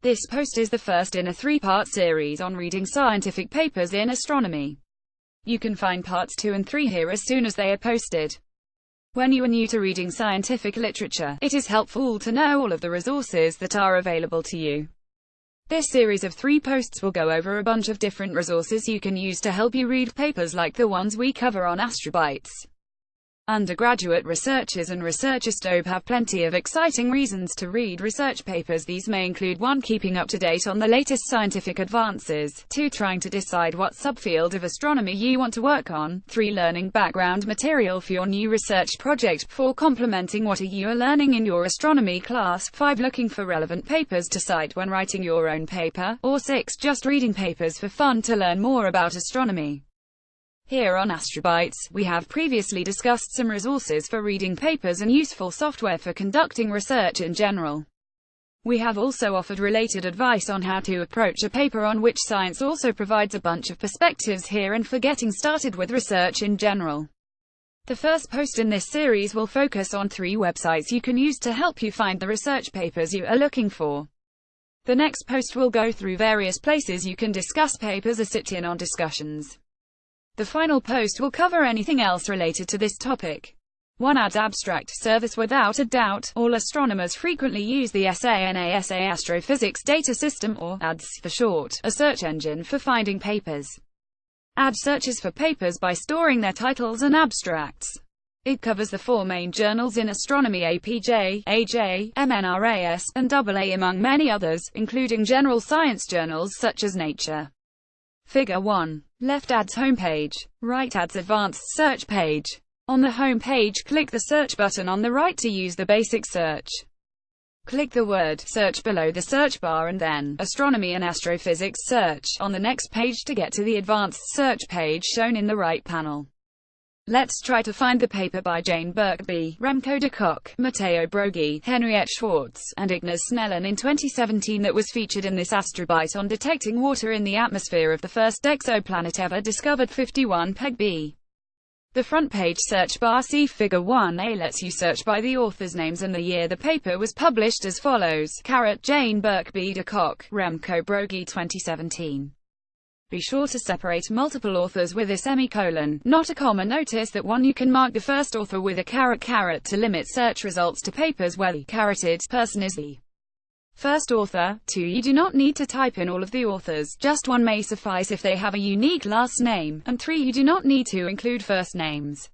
This post is the first in a three-part series on reading scientific papers in astronomy. You can find parts 2 and 3 here as soon as they are posted. When you are new to reading scientific literature, it is helpful to know all of the resources that are available to you. This series of 3 posts will go over a bunch of different resources you can use to help you read papers like the ones we cover on Astrobytes. Undergraduate researchers and researchers have plenty of exciting reasons to read research papers. These may include 1. Keeping up to date on the latest scientific advances, 2. Trying to decide what subfield of astronomy you want to work on, 3. Learning background material for your new research project, 4. Complementing what you are learning in your astronomy class, 5. Looking for relevant papers to cite when writing your own paper, or 6. Just reading papers for fun to learn more about astronomy. Here on Astrobytes, we have previously discussed some resources for reading papers and useful software for conducting research in general. We have also offered related advice on how to approach a paper on which science also provides a bunch of perspectives here and for getting started with research in general. The first post in this series will focus on 3 websites you can use to help you find the research papers you are looking for. The next post will go through various places you can discuss papers or sit in on discussions. The final post will cover anything else related to this topic. 1. ADS Abstract Service. Without a doubt, all astronomers frequently use the NASA Astrophysics Data System, or ADS for short, a search engine for finding papers. ADS searches for papers by storing their titles and abstracts. It covers the 4 main journals in astronomy: APJ, AJ, MNRAS, and AA, among many others, including general science journals such as Nature. Figure 1. Left ADS homepage. Right ADS advanced search page. On the home page, click the search button on the right to use the basic search. Click the word search below the search bar and then astronomy and astrophysics search on the next page to get to the advanced search page shown in the right panel. Let's try to find the paper by Jane Birkby, Remco de Kock, Matteo Broggi, Henriette Schwartz, and Ignaz Snellen in 2017 that was featured in this Astrobyte on detecting water in the atmosphere of the first exoplanet ever discovered, 51 Peg B. The front page search bar, see Figure 1a, lets you search by the authors' names and the year the paper was published as follows: Jane Birkby de Kock, Remco Broggi 2017. Be sure to separate multiple authors with a semicolon, not a comma. Notice that 1. You can mark the first author with a caret to limit search results to papers where the careted person is the first author. 2. You do not need to type in all of the authors, just 1 may suffice if they have a unique last name, and 3. You do not need to include first names.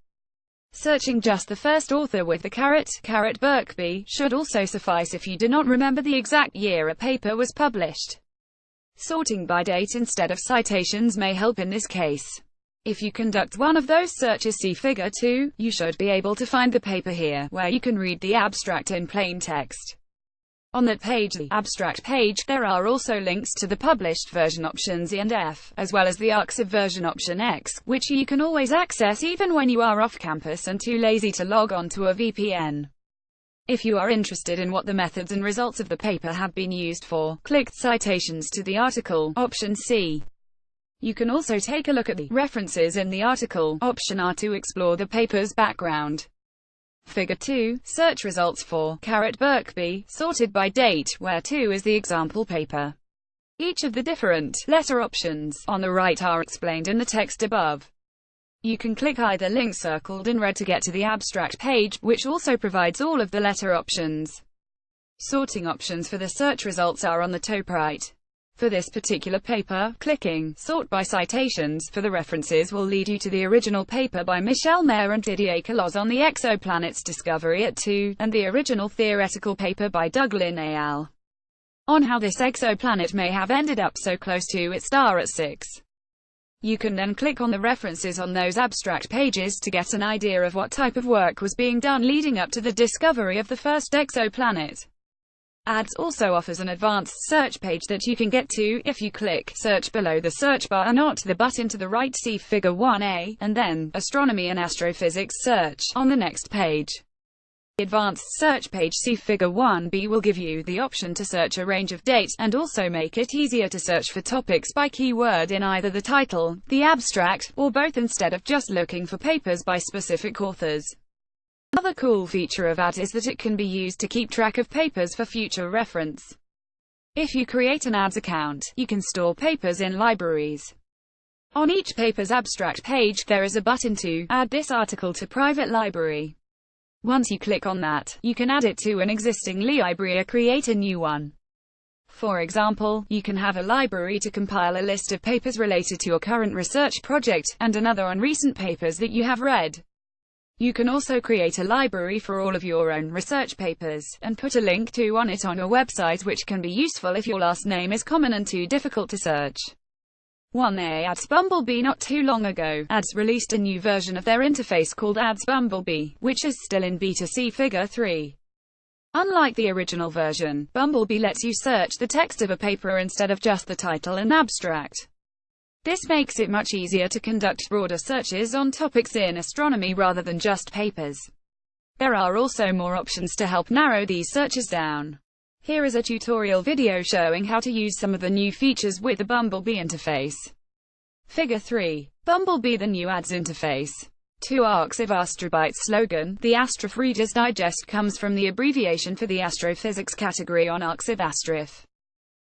Searching just the first author with the caret Birkby should also suffice if you do not remember the exact year a paper was published. Sorting by date instead of citations may help in this case. If you conduct one of those searches, see Figure 2, you should be able to find the paper here, where you can read the abstract in plain text. On that page, the abstract page, there are also links to the published version options E and F, as well as the arXiv version option X, which you can always access even when you are off campus and too lazy to log on to a VPN. If you are interested in what the methods and results of the paper have been used for, click Citations to the article, option C. You can also take a look at the references in the article, option R, to explore the paper's background. Figure 2, search results for Birkby, sorted by date, where 2 is the example paper. Each of the different letter options on the right are explained in the text above. You can click either link circled in red to get to the abstract page, which also provides all of the letter options. Sorting options for the search results are on the top right. For this particular paper, clicking Sort by Citations for the references will lead you to the original paper by Michel Mayor and Didier Queloz on the exoplanet's discovery at 2, and the original theoretical paper by Doug Lin et al. on how this exoplanet may have ended up so close to its star at 6. You can then click on the references on those abstract pages to get an idea of what type of work was being done leading up to the discovery of the first exoplanet. ADS also offers an advanced search page that you can get to if you click Search below the search bar and not the button to the right, see Figure 1a, and then Astronomy and Astrophysics Search on the next page. The advanced search page, see Figure 1b, will give you the option to search a range of dates, and also make it easier to search for topics by keyword in either the title, the abstract, or both instead of just looking for papers by specific authors. Another cool feature of ADS is that it can be used to keep track of papers for future reference. If you create an ads account, you can store papers in libraries. On each paper's abstract page, there is a button to add this article to private library. Once you click on that, you can add it to an existing library or create a new one. For example, you can have a library to compile a list of papers related to your current research project, and another on recent papers that you have read. You can also create a library for all of your own research papers, and put a link to it on your website, which can be useful if your last name is common and too difficult to search. 1A Ads Bumblebee. Not too long ago, Ads released a new version of their interface called Ads Bumblebee, which is still in beta. See Figure 3. Unlike the original version, Bumblebee lets you search the text of a paper instead of just the title and abstract. This makes it much easier to conduct broader searches on topics in astronomy rather than just papers. There are also more options to help narrow these searches down. Here is a tutorial video showing how to use some of the new features with the Bumblebee interface. Figure 3. Bumblebee, the new ads interface. 2 Arxiv Astrobytes slogan. The Astroph Reader's Digest comes from the abbreviation for the astrophysics category on Arxiv Astrif.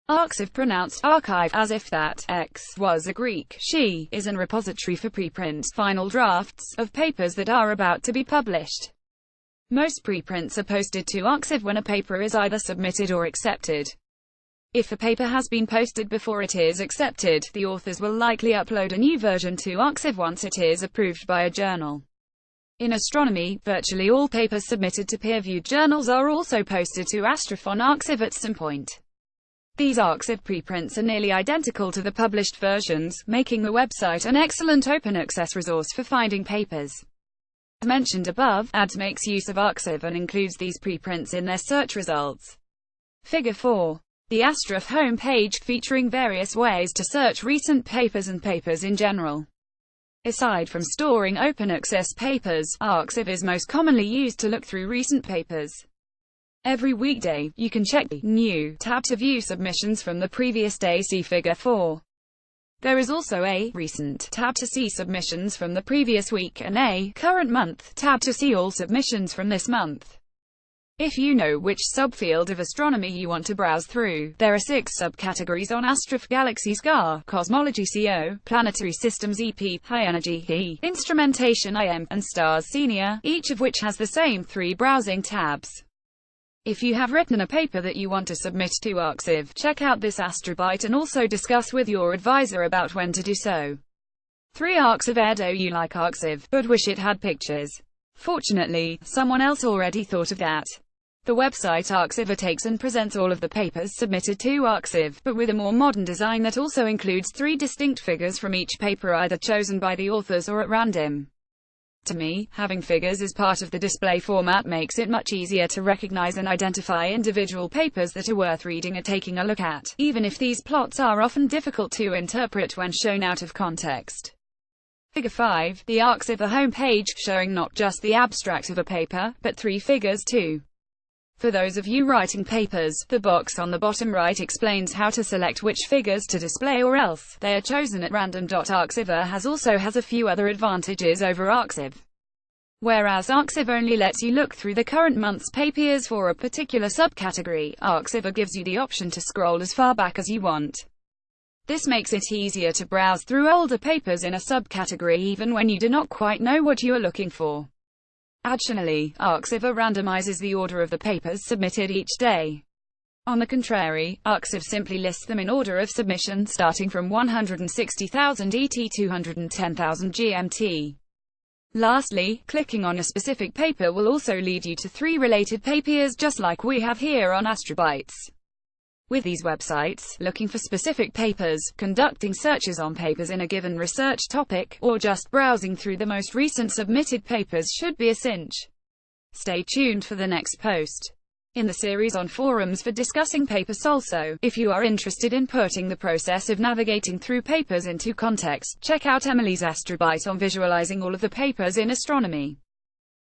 Arxiv, pronounced archive, as if that X was a Greek she, is an repository for preprint, final drafts, of papers that are about to be published. Most preprints are posted to Arxiv when a paper is either submitted or accepted. If a paper has been posted before it is accepted, the authors will likely upload a new version to Arxiv once it is approved by a journal. In astronomy, virtually all papers submitted to peer-reviewed journals are also posted to Astrif on Arxiv at some point. These Arxiv preprints are nearly identical to the published versions, making the website an excellent open-access resource for finding papers. As mentioned above, Ads makes use of Arxiv and includes these preprints in their search results. Figure 4. The Astrif home page, featuring various ways to search recent papers and papers in general. Aside from storing open-access papers, Arxiv is most commonly used to look through recent papers. Every weekday, you can check the New tab to view submissions from the previous day. See Figure 4. There is also a Recent tab to see submissions from the previous week, and a Current Month tab to see all submissions from this month. If you know which subfield of astronomy you want to browse through, there are 6 subcategories on Astrif: Galaxy SCAR, Cosmology CO, Planetary Systems EP, High Energy HE, Instrumentation IM, and Stars Senior, each of which has the same 3 browsing tabs. If you have written a paper that you want to submit to Arxiv, check out this Astrobyte and also discuss with your advisor about when to do so. 3 Arxiv. Do you like Arxiv, but wish it had pictures? Fortunately, someone else already thought of that. The website Arxiv takes and presents all of the papers submitted to Arxiv, but with a more modern design that also includes 3 distinct figures from each paper, either chosen by the authors or at random. To me, having figures as part of the display format makes it much easier to recognize and identify individual papers that are worth reading or taking a look at, even if these plots are often difficult to interpret when shown out of context. Figure 5. The Arxiv home page, showing not just the abstract of a paper, but 3 figures too. For those of you writing papers, the box on the bottom right explains how to select which figures to display, or else they are chosen at random. Arxiv has a few other advantages over Arxiv. Whereas Arxiv only lets you look through the current month's papers for a particular subcategory, Arxiv gives you the option to scroll as far back as you want. This makes it easier to browse through older papers in a subcategory even when you do not quite know what you are looking for. Additionally, Arxiv randomizes the order of the papers submitted each day. On the contrary, Arxiv simply lists them in order of submission, starting from 160,000 ET 210,000 GMT. Lastly, clicking on a specific paper will also lead you to 3 related papers, just like we have here on Astrobytes. With these websites, looking for specific papers, conducting searches on papers in a given research topic, or just browsing through the most recent submitted papers should be a cinch. Stay tuned for the next post in the series on forums for discussing papers. Also, if you are interested in putting the process of navigating through papers into context, check out Emily's Astrobyte on visualizing all of the papers in astronomy.